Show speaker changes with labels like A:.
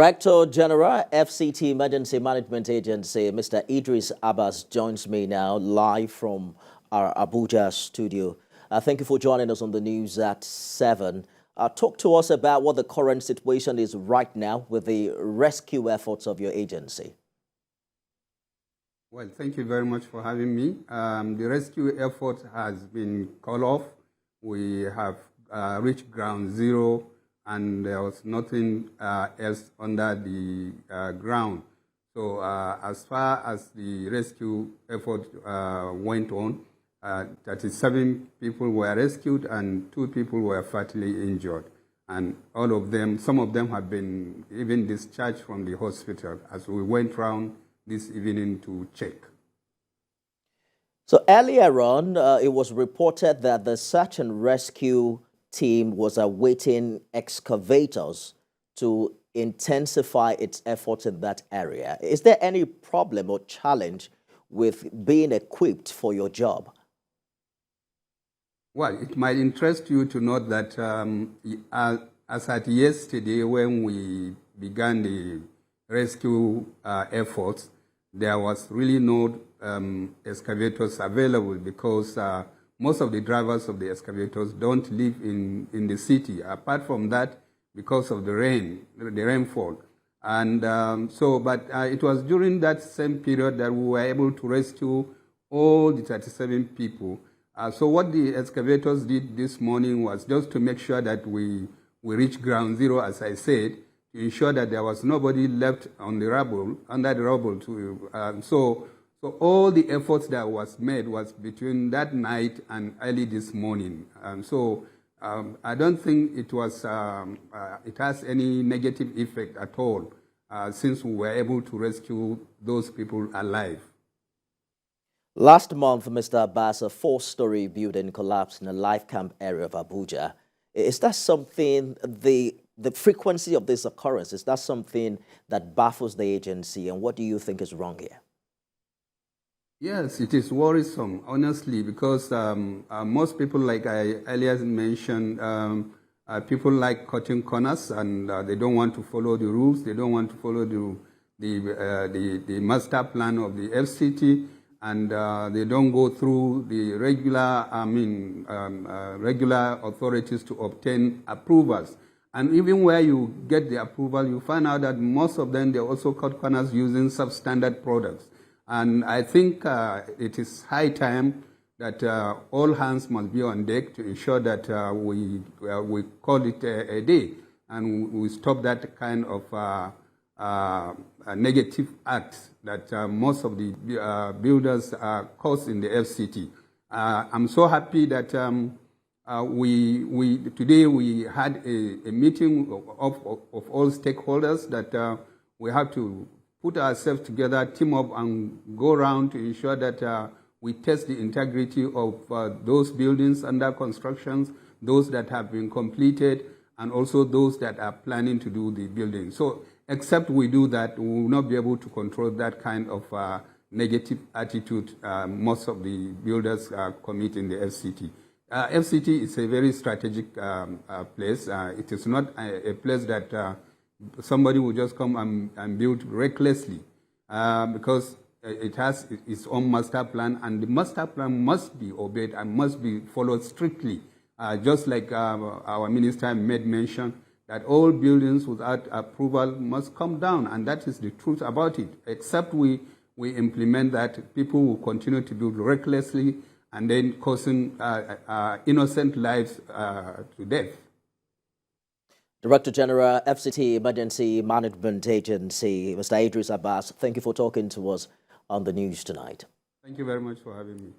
A: Director General, FCT Emergency Management Agency, Mr. Idris Abbas joins me now live from our Abuja studio. Thank you for joining us on the news at 7. Talk to us about what the current situation is right now with the rescue efforts of your agency.
B: Well, thank you very much for having me. The rescue effort has been called off. We have reached ground zero, and there was nothing else under the ground. So as far as the rescue effort went on, 37 people were rescued and 2 people were fatally injured. And all of them, some of them have been even discharged from the hospital as we went round this evening to check.
A: So earlier on, it was reported that the search and rescue team was awaiting excavators to intensify its efforts in that area. Is there any problem or challenge with being equipped for your job?
B: Well, it might interest you to note that as at yesterday, when we began the rescue efforts, there was really no excavators available because most of the drivers of the excavators don't live in the city. Apart from that, because of the rainfall. And but it was during that same period that we were able to rescue all the 37 people. So what the excavators did this morning was just to make sure that we reached ground zero, as I said, to ensure that there was nobody left on the rubble, under the rubble. So all the efforts that was made was between that night and early this morning. I don't think it was it has any negative effect at all since we were able to rescue those people alive.
A: Last month, Mr. Abbas, a 4-story building collapsed in a life camp area of Abuja. Is that something, the frequency of this occurrence, is that something that baffles the agency, and what do you think is wrong here?
B: Yes, it is worrisome, honestly, because most people, like I earlier mentioned, people like cutting corners, and they don't want to follow the rules. They don't want to follow the master plan of the FCT, and they don't go through the regular authorities to obtain approvals. And even where you get the approval, you find out that most of them, they also cut corners using substandard products. And I think it is high time that all hands must be on deck to ensure that we call it a day and we stop that kind of negative acts that most of the builders cause in the FCT. I'm so happy that today we had a meeting of all stakeholders that we have to put ourselves together, team up, and go around to ensure that we test the integrity of those buildings under construction, those that have been completed, and also those that are planning to do the building. So except we do that, we will not be able to control that kind of negative attitude most of the builders commit in the FCT. FCT is a very strategic place. It is not a place that somebody will just come and build recklessly because it has its own master plan, and the master plan must be obeyed and must be followed strictly. Just like our minister made mention that all buildings without approval must come down, and that is the truth about it. Except we implement that, people will continue to build recklessly and then causing innocent lives to death.
A: Director General, FCT Emergency Management Agency, Mr. Idris Abbas, thank you for talking to us on the news tonight.
B: Thank you very much for having me.